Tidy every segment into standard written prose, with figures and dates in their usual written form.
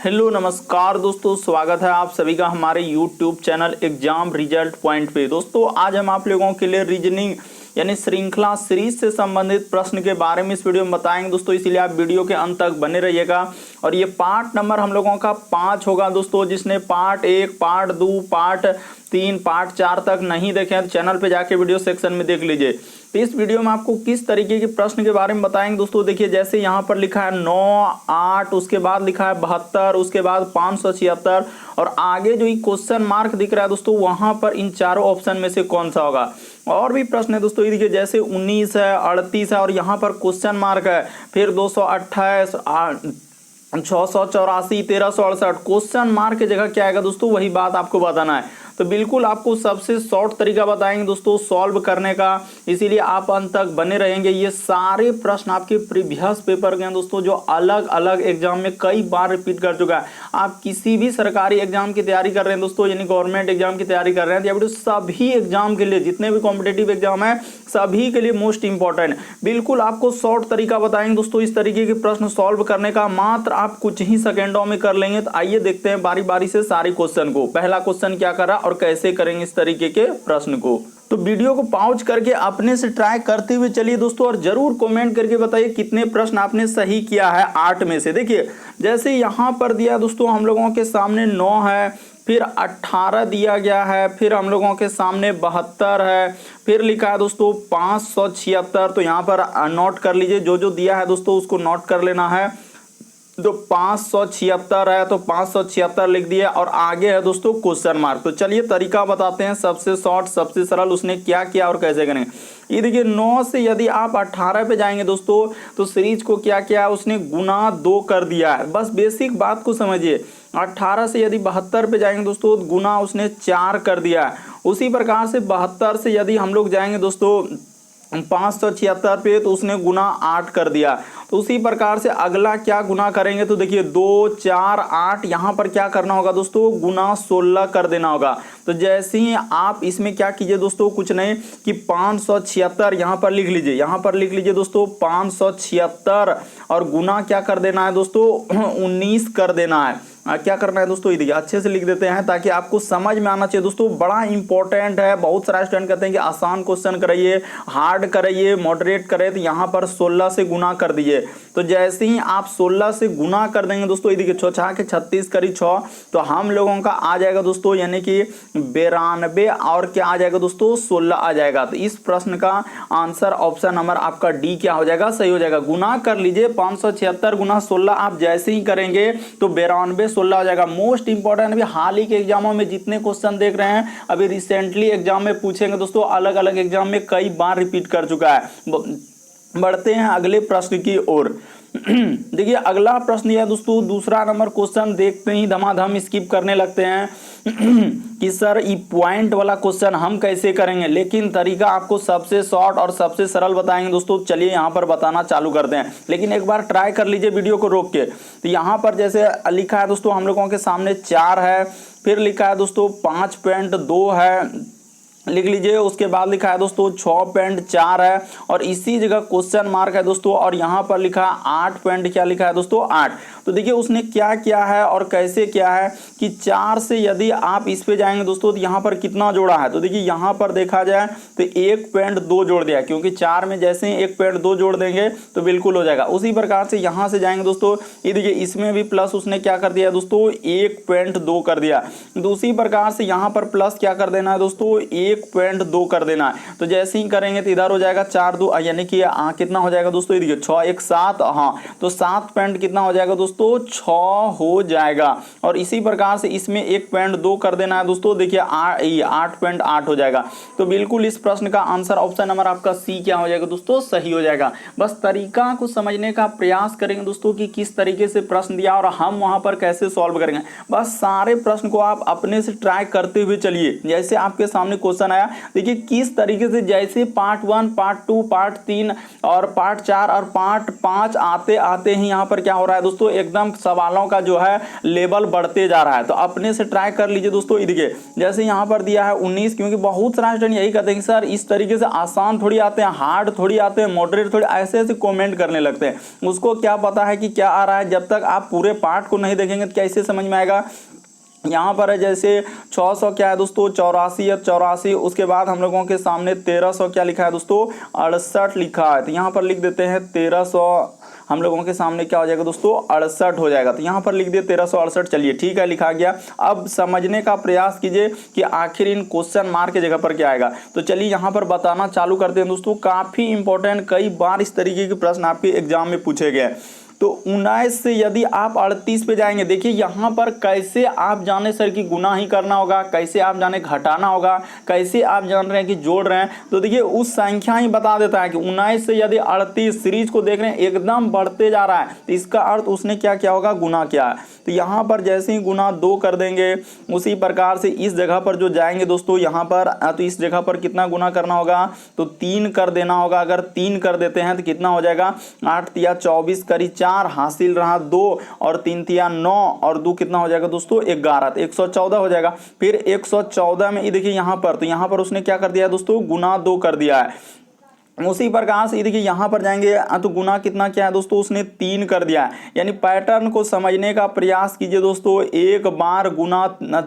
Hello नमस्कार दोस्तों, स्वागत है आप सभी का हमारे YouTube channel exam result point पे। दोस्तों आज हम आप लोगों के लिए रीजनिंग यानी श्रृंखला सीरीज से संबंधित प्रश्न के बारे में इस वीडियो में बताएंगे दोस्तों, इसीलिए आप वीडियो के अंत तक बने रहिएगा। और ये पार्ट नंबर हम लोगों का 5 होगा दोस्तों। जिसने पार्ट 1, पार्ट 2, पार्ट 3, पार्ट 4 तक नहीं देखे हैं तो चैनल पे जाके वीडियो सेक्शन में देख लीजिए। तो इस वीडियो में आपको किस तरीके के प्रश्न के बारे में बताएंगे दोस्तों। देखिए जैसे यहाँ पर लिखा है 9, 8, उसके बाद लिखा है 72, उसके बाद 576 और आगे जो ये क्वेश्चन मार्क दिख रहा है दोस्तों, वहां पर इन चारों ऑप्शन में से कौन सा होगा। और भी प्रश्न है दोस्तों, ये देखिए जैसे 19 है, 38 है और यहाँ पर क्वेश्चन मार्क है, फिर 228, 684, 1368 क्वेश्चन मार्क की जगह क्या आएगा दोस्तों, वही बात आपको बताना है। तो बिल्कुल आपको सबसे शॉर्ट तरीका बताएंगे दोस्तों सॉल्व करने का, इसीलिए आप अंत तक बने रहेंगे। ये सारे प्रश्न आपके प्रीवियस पेपर के हैं दोस्तों, जो अलग अलग एग्जाम में कई बार रिपीट कर चुका है। आप किसी भी सरकारी एग्जाम की तैयारी कर रहे हैं दोस्तों, यानी गवर्नमेंट एग्जाम की तैयारी कर रहे हैं, या फिर सभी एग्जाम के लिए, जितने भी कॉम्पिटेटिव एग्जाम है सभी के लिए मोस्ट इंपॉर्टेंट बिल्कुल आपको शॉर्ट तरीका बताएंगे दोस्तों इस तरीके के प्रश्न सॉल्व करने का। मात्र आप कुछ ही सेकेंडों में कर लेंगे। तो आइए देखते हैं बारी बारी से सारे क्वेश्चन को। पहला क्वेश्चन क्या करा और कैसे करेंगे इस तरीके के प्रश्न को। तो वीडियो को पॉज करके अपने से ट्राई करते हुए चलिए दोस्तों, और जरूर कमेंट करके बताइए कितने प्रश्न आपने सही किया है 8 में से। देखिए जैसे यहाँ पर दिया दोस्तों हम लोगों के सामने 9 है, फिर 18 दिया गया है, फिर हम लोगों के सामने 72 है, फिर लिखा है दोस्तों 576। तो यहाँ पर नोट कर लीजिए, जो जो दिया है दोस्तों उसको नोट कर लेना है। तो 576 है तो 576 लिख दिया और आगे है दोस्तों क्वेश्चन मार्क। तो चलिए तरीका बताते हैं, सबसे शॉर्ट सबसे सरल उसने क्या किया और कैसे करेंगे। ये देखिए 9 से यदि आप 18 पे जाएंगे दोस्तों, तो सीरीज को क्या किया उसने गुना 2 कर दिया है। बस बेसिक बात को समझिए। 18 से यदि 72 पे जाएंगे दोस्तों, गुना उसने 4 कर दिया है। उसी प्रकार से 72 से यदि हम लोग जाएंगे दोस्तों 576 पे, तो उसने गुना 8 कर दिया। तो उसी प्रकार से अगला क्या गुना करेंगे, तो देखिए 2, 4, 8 यहाँ पर क्या करना होगा दोस्तों, गुना 16 कर देना होगा। तो जैसे ही आप इसमें क्या कीजिए दोस्तों, कुछ नहीं कि 576 यहाँ पर लिख लीजिए, यहाँ पर लिख लीजिए दोस्तों 576 और गुना क्या कर देना है दोस्तों 19 कर देना है। क्या करना है दोस्तों, ये देखिए अच्छे से लिख देते हैं ताकि आपको समझ में आना चाहिए दोस्तों। बड़ा इंपॉर्टेंट है। बहुत सारा स्टूडेंट कहते हैं कि आसान क्वेश्चन कराइए, हार्ड कराइए, मॉडरेट करें, तो यहाँ पर 16 से गुना कर दीजिए। तो जैसे ही आप 16 से गुना कर देंगे दोस्तों, ये देखिए 6 के 36 करी 6, तो हम लोगों का आ जाएगा दोस्तों यानी कि 92 और क्या आ जाएगा दोस्तों 16 आ जाएगा। तो इस प्रश्न का आंसर ऑप्शन नंबर आपका डी क्या हो जाएगा, सही हो जाएगा। गुना कर लीजिए 576 गुना 16, आप जैसे ही करेंगे तो 92 16 हो जाएगा। मोस्ट इंपॉर्टेंट अभी हाल ही के एग्जामों में जितने क्वेश्चन देख रहे हैं, अभी रिसेंटली एग्जाम में पूछेंगे दोस्तों, अलग अलग एग्जाम में कई बार रिपीट कर चुका है। बढ़ते हैं अगले प्रश्न की ओर। देखिए अगला प्रश्न यह दोस्तों, दूसरा नंबर क्वेश्चन देखते ही धमाधम स्किप करने लगते हैं कि सर ये पॉइंट वाला क्वेश्चन हम कैसे करेंगे, लेकिन तरीका आपको सबसे शॉर्ट और सबसे सरल बताएंगे दोस्तों। चलिए यहाँ पर बताना चालू करते हैं, लेकिन एक बार ट्राई कर लीजिए वीडियो को रोक के। तो यहाँ पर जैसे लिखा है दोस्तों हम लोगों के सामने 4 है, फिर लिखा है दोस्तों 5.2 है, लिख लीजिए। उसके बाद लिखा है दोस्तों 6.4 है और इसी जगह क्वेश्चन मार्क है दोस्तों, और यहाँ पर लिखा है 8 पॉइंट क्या लिखा है दोस्तों 8। तो देखिए उसने क्या किया है और कैसे किया है कि 4 से यदि आप इस पे जाएंगे दोस्तों, तो यहाँ पर कितना जोड़ा है, तो देखिए यहाँ पर देखा जाए तो 1.2 जोड़ दिया, क्योंकि 4 में जैसे ही 1.2 जोड़ देंगे तो बिल्कुल हो जाएगा। उसी प्रकार से यहाँ से जाएंगे दोस्तों, ये देखिए इसमें भी प्लस उसने क्या कर दिया दोस्तों 1.2 कर दिया। तो उसी प्रकार से यहाँ पर प्लस क्या कर देना है दोस्तों 1.2 कर देना है। तो जैसे ही करेंगे तो इधर हो जाएगा 4 2 यानी कि कितना हो जाएगा दोस्तों, ये देखिए 6 1 7, हाँ तो 7 पॉइंट कितना हो जाएगा दोस्तों 6 हो जाएगा। और इसी प्रकार से इसमें 1.2 कर देना है दोस्तों, देखिए 8.8 हो जाएगा। तो बिल्कुल इस प्रश्न का आंसर ऑप्शन नंबर आपका सी क्या हो जाएगा दोस्तों, सही हो जाएगा। बस तरीका को समझने का प्रयास करेंगे दोस्तों कि किस तरीके से प्रश्न दिया और हम वहां पर कैसे सॉल्व करेंगे। बस सारे प्रश्न को आप अपने से ट्राई करते हुए चलिए। जैसे आपके सामने क्वेश्चन आया, देखिए किस तरीके से जैसे पार्ट 1, पार्ट 2, पार्ट 3 और पार्ट 4 और पार्ट 5 आते आते ही यहाँ पर क्या हो रहा है दोस्तों, एकदम सवालों का जो है लेवल बढ़ते जा रहा है। तो अपने से ट्राई कर लीजिए दोस्तों। देखिए जैसे यहाँ पर दिया है 19, क्योंकि बहुत सारे स्टूडेंट यही कहते हैं कि सर इस तरीके से आसान थोड़ी आते हैं, हार्ड थोड़ी आते हैं, मॉडरेट थोड़ी, ऐसे ऐसे कमेंट करने लगते हैं। उसको क्या पता है कि क्या आ रहा है, जब तक आप पूरे पार्ट को नहीं देखेंगे तो कैसे समझ में आएगा। यहाँ पर है जैसे 600 क्या है दोस्तों 84 या 84, उसके बाद हम लोगों के सामने 1300 क्या लिखा है दोस्तों 68 लिखा है। तो यहाँ पर लिख देते हैं 1300, हम लोगों के सामने क्या हो जाएगा दोस्तों 68 हो जाएगा। तो यहाँ पर लिख दिए 1368, चलिए ठीक है लिखा गया। अब समझने का प्रयास कीजिए कि आखिर इन क्वेश्चन मार्क की जगह पर क्या आएगा। तो चलिए यहाँ पर बताना चालू करते हैं दोस्तों। काफ़ी इंपॉर्टेंट, कई बार इस तरीके के प्रश्न आपके एग्जाम में पूछे गए। तो 19 से यदि आप 38 पे जाएंगे, देखिए यहाँ पर कैसे आप जाने सर कि गुना ही करना होगा, कैसे आप जाने घटाना होगा, कैसे आप जान रहे हैं कि जोड़ रहे हैं। तो देखिए उस संख्या ही बता देता है कि 19 से यदि 38 सीरीज को देख रहे हैं एकदम बढ़ते जा रहा है, तो इसका अर्थ उसने क्या किया होगा, गुना किया है। तो यहाँ पर जैसे ही गुना 2 कर देंगे, उसी प्रकार से इस जगह पर जो जाएंगे दोस्तों यहाँ पर, तो इस जगह पर कितना गुना करना होगा, तो 3 कर देना होगा। अगर 3 कर देते हैं तो कितना हो जाएगा, 8 तिया 24 करी 4 हासिल रहा 2 और 3 तिया 9 और 2 कितना हो जाएगा दोस्तों 11, तो 114 हो जाएगा। फिर 114 में ये देखिए यहाँ पर, तो यहाँ पर उसने क्या कर दिया है दोस्तों, गुना 2 कर दिया है। उसी प्रकार से देखिए यहाँ पर जाएंगे तो गुना कितना क्या है दोस्तों, उसने 3 कर दिया है। यानी पैटर्न को समझने का प्रयास कीजिए दोस्तों। एक बार गुना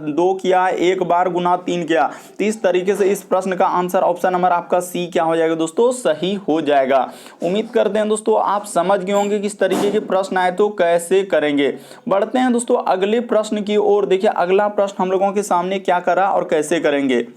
2 किया, एक बार गुना 3 किया। तो इस तरीके से इस प्रश्न का आंसर ऑप्शन नंबर आपका सी क्या हो जाएगा दोस्तों, सही हो जाएगा। उम्मीद करते हैं दोस्तों आप समझ गए होंगे किस तरीके के प्रश्न आए तो कैसे करेंगे। बढ़ते हैं दोस्तों अगले प्रश्न की ओर। देखिए अगला प्रश्न हम लोगों के सामने क्या करा और कैसे करेंगे।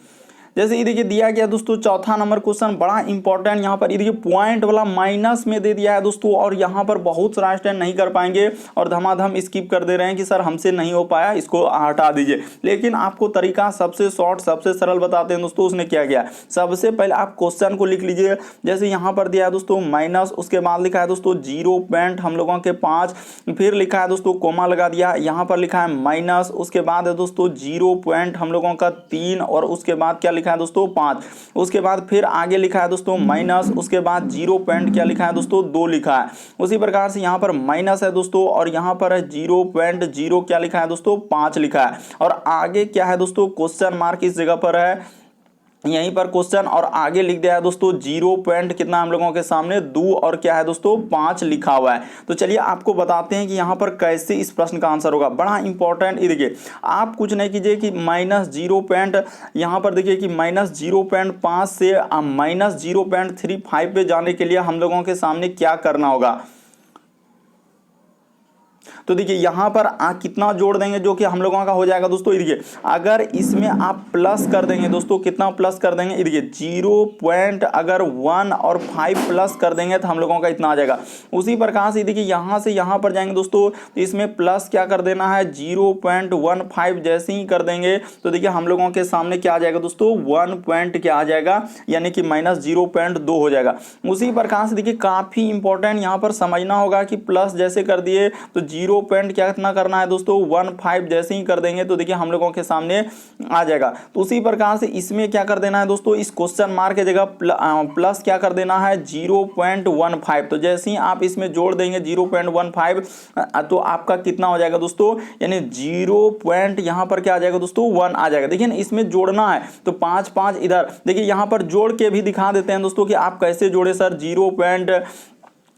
जैसे ये देखिए दिया गया दोस्तों चौथा नंबर क्वेश्चन, बड़ा इंपॉर्टेंट। यहाँ पर ये देखिए पॉइंट वाला माइनस में दे दिया है दोस्तों, और यहाँ पर बहुत सारा स्टूडेंट नहीं कर पाएंगे और धमाधम स्किप कर दे रहे हैं कि सर हमसे नहीं हो पाया, इसको हटा दीजिए। लेकिन आपको तरीका सबसे शॉर्ट सबसे सरल बताते हैं दोस्तों। उसने क्या किया, सबसे पहले आप क्वेश्चन को लिख लीजिए। जैसे यहाँ पर दिया है दोस्तों माइनस, उसके बाद लिखा है दोस्तों 0 हम लोगों के 5, फिर लिखा है दोस्तों कोमा लगा दिया, यहाँ पर लिखा है माइनस, उसके बाद है दोस्तों 0 हम लोगों का 3 और उसके बाद क्या लिखा है दोस्तों 5, उसके बाद फिर आगे लिखा है दोस्तों माइनस, उसके बाद 0 क्या लिखा है दोस्तों 2 लिखा है। उसी प्रकार से यहाँ पर माइनस है दोस्तों और यहाँ पर है 0 क्या लिखा है दोस्तों 5 लिखा है। और आगे क्या है दोस्तों क्वेश्चन मार्क इस जगह पर है, यहीं पर क्वेश्चन और आगे लिख दिया है दोस्तों 0 कितना हम लोगों के सामने 2 और क्या है दोस्तों 5 लिखा हुआ है। तो चलिए आपको बताते हैं कि यहाँ पर कैसे इस प्रश्न का आंसर होगा। बड़ा इंपॉर्टेंट, ये देखिए आप कुछ नहीं कीजिए कि -0 यहाँ पर देखिए कि -0.5 से -0.35 पे जाने के लिए हम लोगों के सामने क्या करना होगा। तो देखिए यहाँ पर कितना जोड़ देंगे जो कि हम लोगों का हो जाएगा दोस्तों। देखिए अगर इसमें आप प्लस कर देंगे दोस्तों, कितना प्लस कर देंगे, देखिए 0 अगर 1 और 5 प्लस कर देंगे तो हम लोगों का इतना आ जाएगा। उसी प्रकार से देखिए यहाँ से यहाँ पर जाएंगे दोस्तों, तो इसमें प्लस क्या कर देना है 0.15 जैसे ही कर देंगे तो देखिए हम लोगों के सामने क्या आ जाएगा दोस्तों 1 क्या आ जाएगा, यानी कि -0.2 हो जाएगा। उसी प्रकार से देखिए काफ़ी इंपॉर्टेंट यहाँ पर समझना होगा कि प्लस जैसे कर दिए तो 0 क्या कितना करना है दोस्तों 15 जैसे ही कर देंगे तो देखिए हम लोगों के सामने आ जाएगा। तो उसी प्रकार से इसमें क्या कर देना है दोस्तों, इस क्वेश्चन मार्क की जगह प्लस क्या कर देना है 0.15। तो जैसे ही आप इसमें जोड़ देंगे 0.15 तो आपका कितना हो जाएगा दोस्तों, यानी 0 यहाँ पर क्या आ जाएगा दोस्तों 1 आ जाएगा। देखिए इसमें जोड़ना है तो 5 इधर, देखिए यहाँ पर जोड़ के भी दिखा देते हैं दोस्तों कि आप कैसे जोड़े सर। 0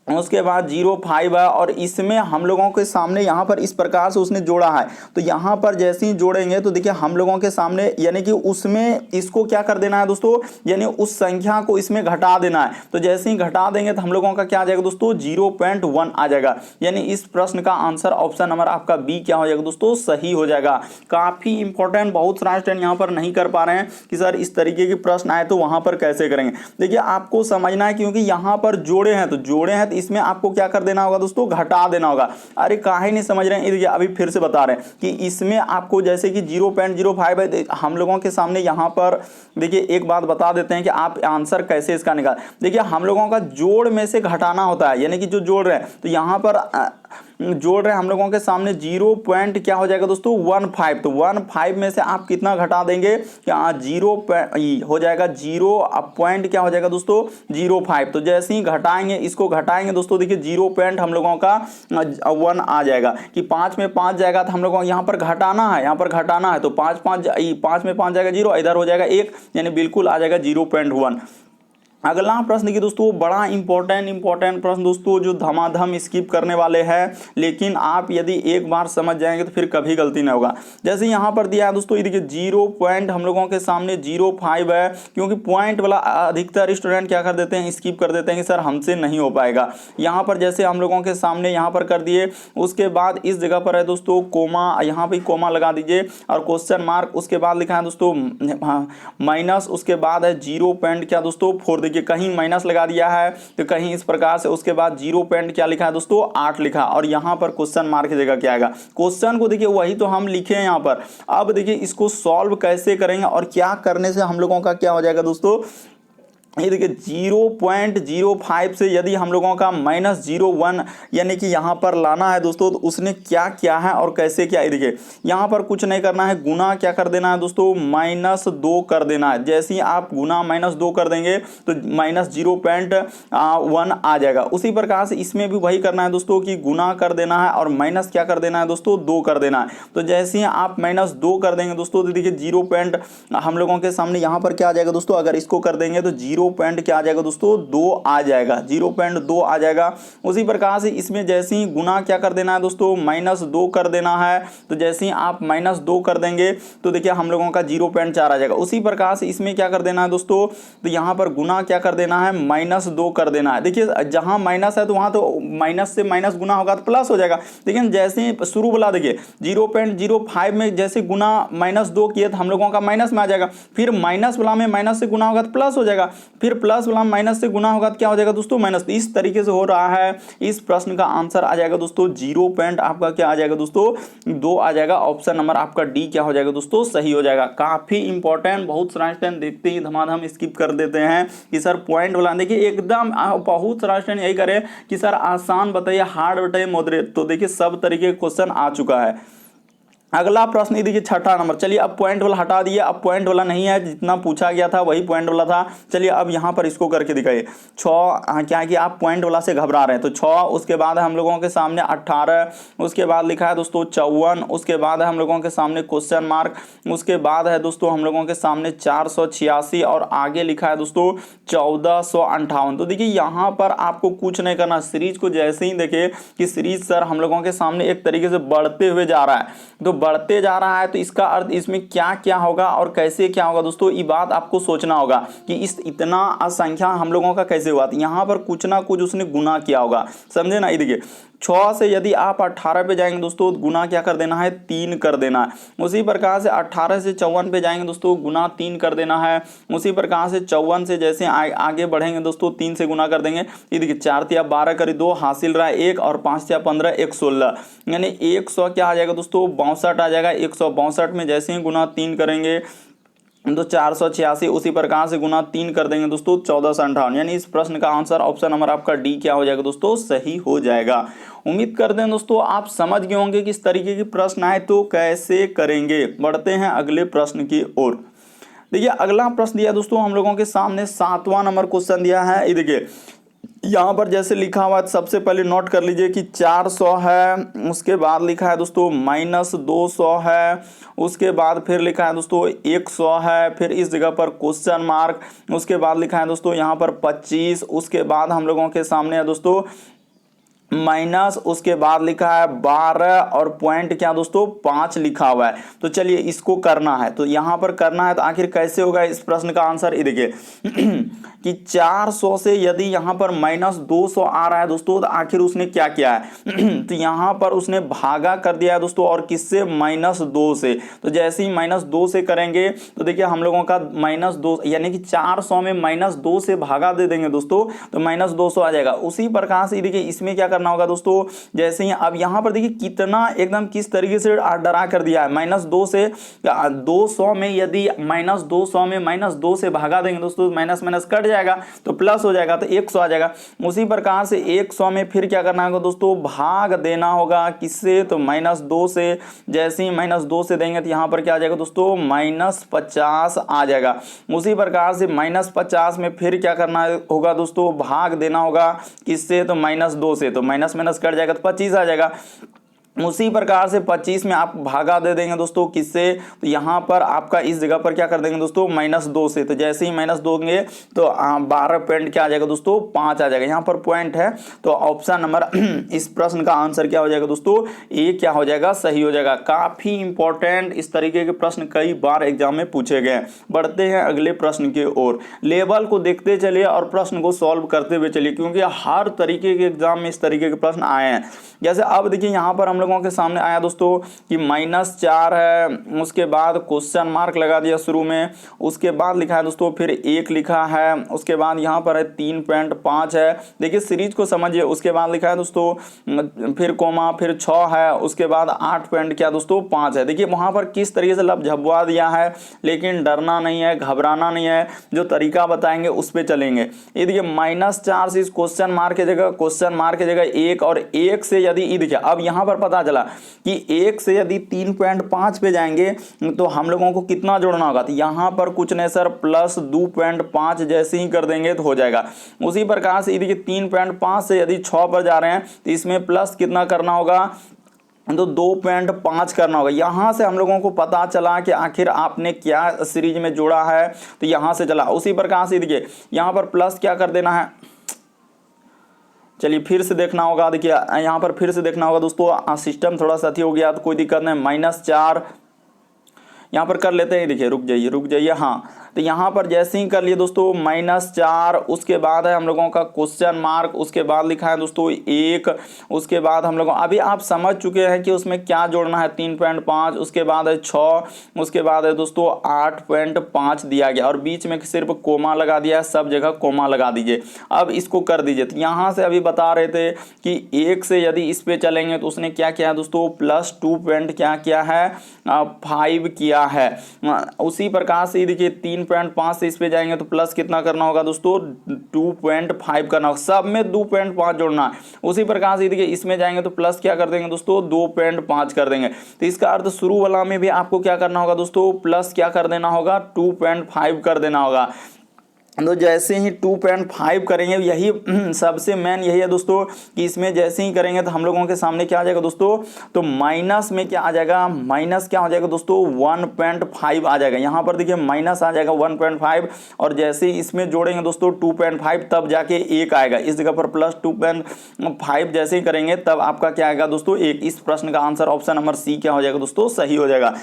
उसके बाद 0.5 है और इसमें हम लोगों के सामने यहाँ पर इस प्रकार से उसने जोड़ा है। तो यहाँ पर जैसे ही जोड़ेंगे तो देखिए हम लोगों के सामने यानी कि उसमें इसको क्या कर देना है दोस्तों, यानी उस संख्या को इसमें घटा देना है। तो जैसे ही घटा देंगे तो हम लोगों का क्या आ जाएगा दोस्तों 0.1 आ जाएगा। यानी इस प्रश्न का आंसर ऑप्शन नंबर आपका बी क्या हो जाएगा दोस्तों, सही हो जाएगा। काफ़ी इंपॉर्टेंट, बहुत सारे स्टूडेंट यहाँ पर नहीं कर पा रहे हैं कि सर इस तरीके के प्रश्न आए तो वहाँ पर कैसे करेंगे। देखिए आपको समझना है क्योंकि यहाँ पर जोड़े हैं, तो जोड़े हैं इसमें आपको क्या कर देना होगा दोस्तों, घटा देना होगा। अरे काहे नहीं समझ रहे हैं, अभी फिर से बता रहे हैं कि इसमें आपको जैसे कि 0.05 है हम लोगों के सामने। यहाँ पर देखिए एक बात बता देते हैं कि आप आंसर कैसे इसका निकाल। देखिए हम लोगों का जोड़ में से घटाना होता है, यानी कि जो जोड़ रहे हैं तो यहाँ पर जोड़ रहे हैं हम लोगों के सामने 0 पॉइंट क्या हो जाएगा दोस्तों 15। तो 15 में से आप कितना घटा देंगे, क्या 0 हो जाएगा 0 पॉइंट क्या हो जाएगा दोस्तों 05। तो जैसे ही घटाएंगे, इसको घटाएंगे दोस्तों, देखिए 0 पॉइंट हम लोगों का 1 आ जाएगा कि 5 में 5 जाएगा तो हम लोगों को यहाँ पर घटाना है, यहाँ पर घटाना है तो 5 में 5 जाएगा 0, इधर हो जाएगा 1, यानी बिल्कुल आ जाएगा 0.1। अगला प्रश्न देखिए दोस्तों, बड़ा इंपॉर्टेंट प्रश्न दोस्तों, जो धमाधम स्किप करने वाले हैं, लेकिन आप यदि एक बार समझ जाएंगे तो फिर कभी गलती नहीं होगा। जैसे यहाँ पर दिया है दोस्तों, ये देखिए 0 पॉइंट हम लोगों के सामने 05 है, क्योंकि पॉइंट वाला अधिकतर स्टूडेंट क्या कर देते हैं, स्किप कर देते हैं कि सर हमसे नहीं हो पाएगा। यहाँ पर जैसे हम लोगों के सामने यहाँ पर कर दिए, उसके बाद इस जगह पर है दोस्तों कोमा, यहाँ पे कोमा लगा दीजिए और क्वेश्चन मार्क, उसके बाद लिखा है दोस्तों माइनस, उसके बाद है 0 पॉइंट क्या दोस्तों 4, कि कहीं माइनस लगा दिया है तो कहीं इस प्रकार से, उसके बाद 0 पॉइंट क्या लिखा है दोस्तों 8 लिखा, और यहाँ पर क्वेश्चन मार्क की जगह क्या आएगा, क्वेश्चन को देखिए वही तो हम लिखे हैं यहाँ पर। अब देखिए इसको सॉल्व कैसे करेंगे और क्या करने से हम लोगों का क्या हो जाएगा दोस्तों, ये देखिए 0.05 से यदि हम लोगों का -01 यानी कि यहाँ पर लाना है दोस्तों, तो उसने क्या किया है और कैसे किया है। देखिए यहाँ पर कुछ नहीं करना है, गुना क्या कर देना है दोस्तों -2 कर देना है। जैसे ही आप गुना -2 कर देंगे तो -0.1 आ जाएगा। उसी प्रकार से इसमें भी वही करना है दोस्तों कि गुना कर देना है और माइनस क्या कर देना है दोस्तों 2 कर देना है। तो जैसे ही आप -2 कर देंगे दोस्तों, तो देखिए 0 पॉइंट हम लोगों के सामने यहाँ पर क्या आ जाएगा दोस्तों, अगर इसको कर देंगे तो 0 पॉइंट क्या आ जाएगा दोस्तों 2 आ जाएगा, 0.2 आ जाएगा। उसी प्रकार से इसमें जैसे ही गुना क्या कर देना है दोस्तों -2 कर देना है। तो जैसे ही आप -2 कर देंगे तो देखिए हम लोगों का 0.4 आ जाएगा। उसी प्रकार से इसमें क्या कर देना है दोस्तों, तो यहाँ पर गुना क्या कर देना है -2 कर देना है। देखिए जहां माइनस है तो वहां तो माइनस से माइनस गुना होगा तो प्लस हो जाएगा, लेकिन जैसे ही शुरू वाला देखिए 0.05 में जैसे गुना -2 किए तो हम लोगों का माइनस में आ जाएगा, फिर माइनस वाला में माइनस से गुना होगा तो प्लस हो जाएगा, फिर प्लस वाला माइनस से गुना होगा तो क्या हो जाएगा दोस्तों माइनस। इस तरीके से हो रहा है। इस प्रश्न का आंसर आ जाएगा दोस्तों 0 पॉइंट आपका क्या आ जाएगा दोस्तों 2 आ जाएगा। ऑप्शन नंबर आपका डी क्या हो जाएगा दोस्तों सही हो जाएगा। काफी इंपॉर्टेंट, बहुत सारा स्टूडेंट देखते ही धमाधम स्किप कर देते हैं कि सर पॉइंट वाला, देखिए एकदम बहुत सारा स्टूडेंट यही करे कि सर आसान बताइए, हार्ड बताइए, मॉडरेट। तो देखिए सब तरीके के क्वेश्चन आ चुका है। अगला प्रश्न देखिए 6ठा नंबर। चलिए अब पॉइंट वाला हटा दिए, अब पॉइंट वाला नहीं है, जितना पूछा गया था वही पॉइंट वाला था। चलिए अब यहाँ पर इसको करके दिखाइए। 6 क्या है कि आप पॉइंट वाला से घबरा रहे हैं, तो 6, उसके बाद हम लोगों के सामने 18, उसके बाद लिखा है दोस्तों 54, उसके बाद है हम लोगों के सामने क्वेश्चन मार्क, उसके बाद है दोस्तों हम लोगों के सामने 486 और आगे लिखा है दोस्तों 1458। तो देखिए यहाँ पर आपको कुछ नहीं करना, सीरीज को जैसे ही देखे कि सीरीज सर हम लोगों के सामने एक तरीके से बढ़ते हुए जा रहा है, तो बढ़ते जा रहा है तो इसका अर्थ इसमें क्या क्या होगा और कैसे क्या होगा दोस्तों, ये बात आपको सोचना होगा कि इस इतना असंख्या हम लोगों का कैसे हुआ। तो यहाँ पर कुछ ना कुछ उसने गुना किया होगा, समझे ना। ये देखिए 6 से यदि आप 18 पे जाएंगे दोस्तों, गुना क्या कर देना है 3 कर देना है। उसी प्रकार से 18 से 54 पे जाएंगे दोस्तों, गुना 3 कर देना है। उसी प्रकार से 54 से जैसे आगे बढ़ेंगे दोस्तों 3 से गुना कर देंगे। ये देखिए 4 या 12 करी 2 हासिल रहा है 1 और 5 या 15 116, यानी 100 क्या आ जाएगा दोस्तों 62 आ जाएगा। 162 में जैसे ही गुना 3 करेंगे तो 486, उसी प्रकार से गुना 3 कर देंगे दोस्तों 1458, यानी इस प्रश्न का आंसर ऑप्शन नंबर आपका डी क्या हो जाएगा दोस्तों सही हो जाएगा। उम्मीद करते हैं दोस्तों आप समझ गए होंगे कि इस तरीके की प्रश्न आए तो कैसे करेंगे। बढ़ते हैं अगले प्रश्न की ओर। देखिए अगला प्रश्न दिया दोस्तों हम लोगों के सामने 7वां नंबर क्वेश्चन दिया है। ये देखिए यहाँ पर जैसे लिखा हुआ है, सबसे पहले नोट कर लीजिए कि 400 है, उसके बाद लिखा है दोस्तों -200 है, उसके बाद फिर लिखा है दोस्तों 100 है, फिर इस जगह पर क्वेश्चन मार्क, उसके बाद लिखा है दोस्तों यहाँ पर 25, उसके बाद हम लोगों के सामने है दोस्तों माइनस, उसके बाद लिखा है 12 और पॉइंट क्या दोस्तों 5 लिखा हुआ है। तो चलिए इसको करना है, तो यहाँ पर करना है तो आखिर कैसे होगा इस प्रश्न का आंसर। ये देखिए कि 400 से यदि यहाँ पर -200 आ रहा है दोस्तों, तो आखिर उसने क्या किया है तो यहाँ पर उसने भागा कर दिया है दोस्तों, और किससे -2 से। तो जैसे ही -2 से करेंगे तो देखिए हम लोगों का -2 यानी कि 400 में -2 से भागा दे देंगे दोस्तों, तो -200 आ जाएगा। उसी प्रकार से देखिए इसमें क्या करना करना होगा दोस्तों, जैसे ही अब यहाँ पर देखिए कितना एकदम किस तरीके से डरा कर दिया है। -2 से 200 में यदि -200 में -2 से भागा देंगे दोस्तों, माइनस माइनस कट जाएगा तो प्लस हो जाएगा, तो 100 आ जाएगा। उसी प्रकार से 100 में फिर क्या करना होगा दोस्तों, भाग देना होगा किससे, तो -2 से। जैसे ही -2 से देंगे तो यहाँ पर क्या आ जाएगा दोस्तों, -50 आ जाएगा। उसी प्रकार से -50 में फिर क्या करना होगा दोस्तों, भाग देना होगा किससे, तो -2 से। तो माइनस माइनस कट जाएगा तो 25 आ जाएगा। उसी प्रकार से 25 में आप भागा दे देंगे दोस्तों किससे, तो यहाँ पर आपका इस जगह पर क्या कर देंगे दोस्तों, -2 से। तो जैसे ही -2 देंगे तो 12 पॉइंट क्या आ जाएगा दोस्तों, 5 आ जाएगा। यहाँ पर पॉइंट है तो ऑप्शन नंबर इस प्रश्न का आंसर क्या हो जाएगा दोस्तों, ए क्या हो जाएगा, सही हो जाएगा। काफी इंपॉर्टेंट इस तरीके के प्रश्न कई बार एग्जाम में पूछे गए। बढ़ते हैं अगले प्रश्न की ओर। लेवल को देखते चलिए और प्रश्न को सॉल्व करते हुए चलिए, क्योंकि हर तरीके के एग्जाम में इस तरीके के प्रश्न आए हैं। जैसे अब देखिए यहाँ पर हम लोगों के सामने आया दोस्तों कि -4 है, उसके बाद क्वेश्चन मार्क लगा दिया शुरू में, उसके बाद लिखा है दोस्तों फिर 1 लिखा है, उसके बाद यहाँ पर है 3.5 है। देखिए सीरीज को समझिए। उसके बाद लिखा है दोस्तों फिर कोमा, फिर 6 है, उसके बाद 8 पॉइंट क्या दोस्तों 5 है। देखिए वहाँ पर किस तरीके से लफ्ज झपवा दिया है, लेकिन डरना नहीं है, घबराना नहीं है, जो तरीका बताएंगे उस पर चलेंगे। ये देखिए -4 से इस क्वेश्चन मार्क की जगह 1 और 1 से यदि ये देखिए अब यहाँ पर पता चला कि 1 से यदि 3.5 पे जाएंगे तो हम लोगों को कितना जोड़ना होगा, तो यहाँ पर कुछ नहीं सर, +2.5 जैसे ही कर देंगे तो हो जाएगा। उसी प्रकार से देखिए 3.5 से यदि 6 पर जा रहे हैं तो इसमें प्लस कितना करना होगा, तो 2.5 करना होगा। यहाँ से हम लोगों को पता चला कि आखिर आपने क्या सीरीज में जोड़ा है, तो यहाँ से चला। उसी प्रकार से देखिए यहाँ पर प्लस क्या कर देना है, चलिए फिर से देखना होगा। देखिए यहाँ पर फिर से देखना होगा दोस्तों, सिस्टम थोड़ा सा हो गया तो कोई दिक्कत नहीं। -4 यहाँ पर कर लेते हैं। देखिए रुक जाइए हाँ, तो यहाँ पर जैसे ही कर लिए दोस्तों -4, उसके बाद है हम लोगों का क्वेश्चन मार्क, उसके बाद लिखा है दोस्तों 1, उसके बाद हम लोग अभी आप समझ चुके हैं कि उसमें क्या जोड़ना है, 3.5, उसके बाद है 6, उसके बाद है दोस्तों 8.5 दिया गया और बीच में सिर्फ कोमा लगा दिया है, सब जगह कोमा लगा दीजिए। अब इसको कर दीजिए। तो यहाँ से अभी बता रहे थे कि 1 से यदि इस पे चलेंगे तो उसने क्या किया दोस्तों, +2 पॉइंट क्या किया है, 5 किया है। उसी प्रकार से देखिए 3.5 से इस पे जाएंगे तो प्लस कितना करना होगा दोस्तों, 2.5 करना होगा। सब में 2.5 जोड़ना है। उसी प्रकार से देखिए इसमें जाएंगे तो प्लस क्या कर देंगे दोस्तों, 2.5 कर देंगे। तो इसका अर्थ शुरू वाला में भी आपको क्या करना होगा दोस्तों, प्लस क्या कर देना होगा, 2.5 कर देना होगा। तो जैसे ही 2.5 करेंगे, यही सबसे मेन यही है दोस्तों कि इसमें जैसे ही करेंगे तो हम लोगों के सामने क्या आ जाएगा दोस्तों, तो माइनस में क्या आ जाएगा, माइनस क्या हो जाएगा दोस्तों, 1.5 आ जाएगा। यहाँ पर देखिए माइनस आ जाएगा 1.5 और जैसे ही इसमें जोड़ेंगे दोस्तों 2.5 तब जाके 1 आएगा। इस जगह पर +2.5 जैसे ही करेंगे तब आपका क्या आएगा दोस्तों, 1। इस प्रश्न का आंसर ऑप्शन नंबर सी क्या हो जाएगा दोस्तों, सही हो जाएगा।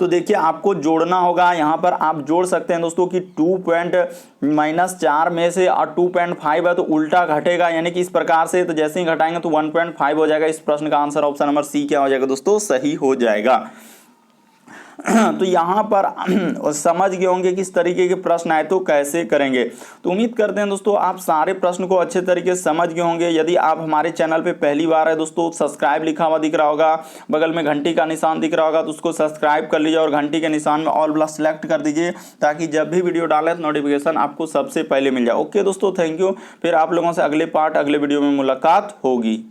तो देखिए आपको जोड़ना होगा। यहाँ पर आप जोड़ सकते हैं दोस्तों कि -4 में से और 2.5 है तो उल्टा घटेगा, यानी कि इस प्रकार से। तो जैसे ही घटाएंगे तो 1.5 हो जाएगा। इस प्रश्न का आंसर ऑप्शन नंबर सी क्या हो जाएगा दोस्तों, सही हो जाएगा। तो यहाँ पर समझ गए होंगे किस तरीके के प्रश्न आए तो कैसे करेंगे। तो उम्मीद करते हैं दोस्तों आप सारे प्रश्न को अच्छे तरीके से समझ गए होंगे। यदि आप हमारे चैनल पे पहली बार है दोस्तों, सब्सक्राइब लिखा हुआ दिख रहा होगा, बगल में घंटी का निशान दिख रहा होगा तो उसको सब्सक्राइब कर लीजिए और घंटी के निशान में ऑल वाला सेलेक्ट कर दीजिए, ताकि जब भी वीडियो डालें तो नोटिफिकेशन आपको सबसे पहले मिल जाए। ओके दोस्तों, थैंक यू। फिर आप लोगों से अगले वीडियो में मुलाकात होगी।